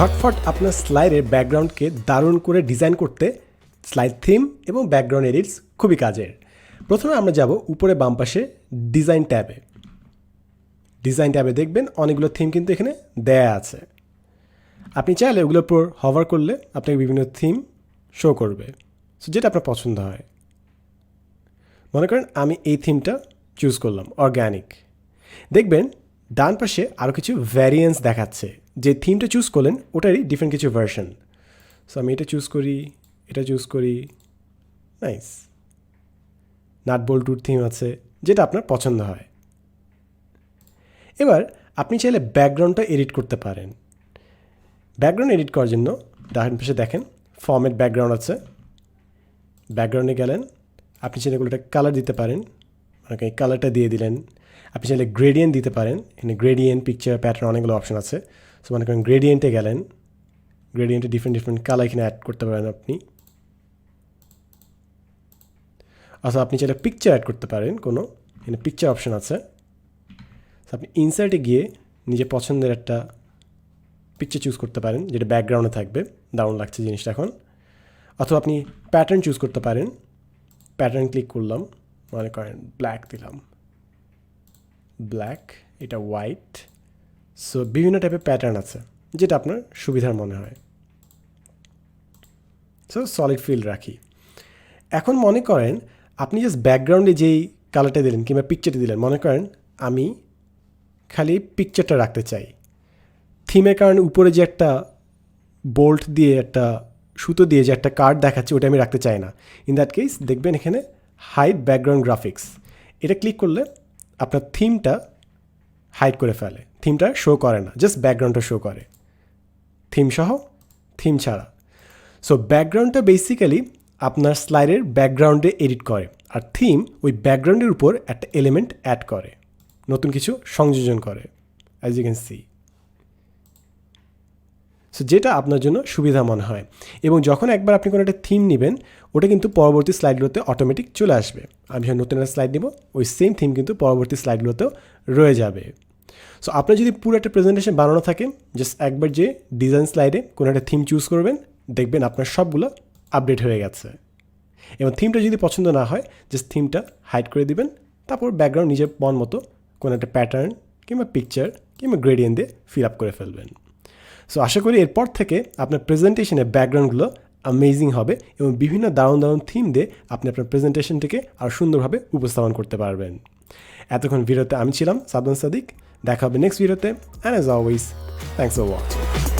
ঝটফট আপনার স্লাইডের ব্যাকগ্রাউন্ডকে দারুণ করে ডিজাইন করতে স্লাইড থিম এবং ব্যাকগ্রাউন্ড এডিটস খুবই কাজের। প্রথমে আমরা যাব উপরে বাম পাশে ডিজাইন ট্যাবে। ডিজাইন ট্যাবে দেখবেন অনেকগুলো থিম কিন্তু এখানে দেয়া আছে। আপনি চাইলে ওগুলোর উপর হভার করলে আপনাকে বিভিন্ন থিম শো করবে, সো যেটা আপনার পছন্দ হয়। মনে করেন আমি এই থিমটা চুজ করলাম, অর্গ্যানিক। দেখবেন ডান পাশে আরও কিছু ভ্যারিয়েন্স দেখাচ্ছে। যে থিমটা চুজ করলেন ওটারই ডিফারেন্ট কিছু ভার্সন। সো আমি এটা চুজ করি, এটা চুজ করি, নাইস। নাট বল্টুর থিম আছে, যেটা আপনার পছন্দ হয়। এবার আপনি চাইলে ব্যাকগ্রাউন্ডটা এডিট করতে পারেন। ব্যাকগ্রাউন্ড এডিট করার জন্য ডান পাশে দেখেন ফর্মেট ব্যাকগ্রাউন্ড আছে। ব্যাকগ্রাউন্ডে গেলেন, আপনি চাইলে এগুলোটা কালার দিতে পারেন, ওকে এই কালারটা দিয়ে দিলেন। আপনি চাইলে গ্রেডিয়েন্ট দিতে পারেন, এখানে গ্রেডিয়েন্ট, পিকচার, প্যাটার্ন অনেকগুলো অপশন আছে। সো মনে করেন গ্রেডিয়েন্টে গেলেন, গ্রেডিয়েন্টে ডিফারেন্ট কালার এখানে অ্যাড করতে পারেন আপনি। আচ্ছা, আপনি চাইলে পিকচার অ্যাড করতে পারেন, কোনো এখানে পিকচার অপশন আছে। আপনি ইনসার্টে গিয়ে নিজের পছন্দের একটা পিকচার চুজ করতে পারেন, যেটা ব্যাকগ্রাউন্ডে থাকবে, দারুণ লাগছে জিনিসটা এখন। অথবা আপনি প্যাটার্ন চুজ করতে পারেন। প্যাটার্ন ক্লিক করলাম, মনে করেন ব্ল্যাক দিলাম, ব্ল্যাক, এটা হোয়াইট। সো বিভিন্ন টাইপের প্যাটার্ন আছে, যেটা আপনার সুবিধার মনে হয়। সো সলিড ফিল রাখি। এখন মনে করেন আপনি জাস্ট ব্যাকগ্রাউন্ডে যেই কালারটা দিলেন কিংবা পিকচারটা দিলেন, মনে করেন আমি খালি পিকচারটা রাখতে চাই। থিমের কারণে উপরে যে একটা বোল্ট দিয়ে, একটা সুতো দিয়ে যে একটা কার্ড দেখাচ্ছে, ওটা আমি রাখতে চাই না। ইন দ্যাট কেস দেখবেন এখানে হাইড ব্যাকগ্রাউন্ড গ্রাফিক্স, এটা ক্লিক করলে আপনার থিমটা হাইড করে ফেলে। থিমটা শো করে না, জাস্ট ব্যাকগ্রাউন্ডটা শো করে, থিম সহ, থিম ছাড়া। সো ব্যাকগ্রাউন্ডটা বেসিক্যালি আপনার স্লাইডের ব্যাকগ্রাউন্ডে এডিট করে, আর থিম ওই ব্যাকগ্রাউন্ডের উপর একটা এলিমেন্ট অ্যাড করে, নতুন কিছু সংযোজন করে, as you can see. So যেটা আপনার জন্য সুবিধা মনে হয়। এবং যখন একবার আপনি কোনো একটা থিম নেবেন, ওটা কিন্তু পরবর্তী স্লাইডগুলোতে অটোমেটিক চলে আসবে। আমি যখন নতুন একটা স্লাইড নেব, ওই সেম থিম কিন্তু পরবর্তী স্লাইডগুলোতেও রয়ে যাবে। সো আপনার যদি পুরো একটা প্রেজেন্টেশন বানানো থাকে, জাস্ট একবার যে ডিজাইন স্লাইডে কোনো একটা থিম চুজ করবেন, দেখবেন আপনার সবগুলো আপডেট হয়ে গেছে। এবং থিমটা যদি পছন্দ না হয়, জাস্ট থিমটা হাইড করে দিবেন। তারপর ব্যাকগ্রাউন্ড নিজের মন মতো কোনো একটা প্যাটার্ন কিংবা পিকচার কিংবা গ্রেডিয়েন্ট দিয়ে ফিল আপ করে ফেলবেন। সো আশা করি এরপর থেকে আপনার প্রেজেন্টেশনের ব্যাকগ্রাউন্ডগুলো অ্যামেজিং হবে এবং বিভিন্ন দারুণ দারুণ থিম দিয়ে আপনি আপনার প্রেজেন্টেশনটিকে আরও সুন্দরভাবে উপস্থাপন করতে পারবেন। এতক্ষণ ভিডিওতে আমি ছিলাম সাদমান সাদিক। দেখা হবে নেক্সট ভিডিওতে, and as always, thanks for watching.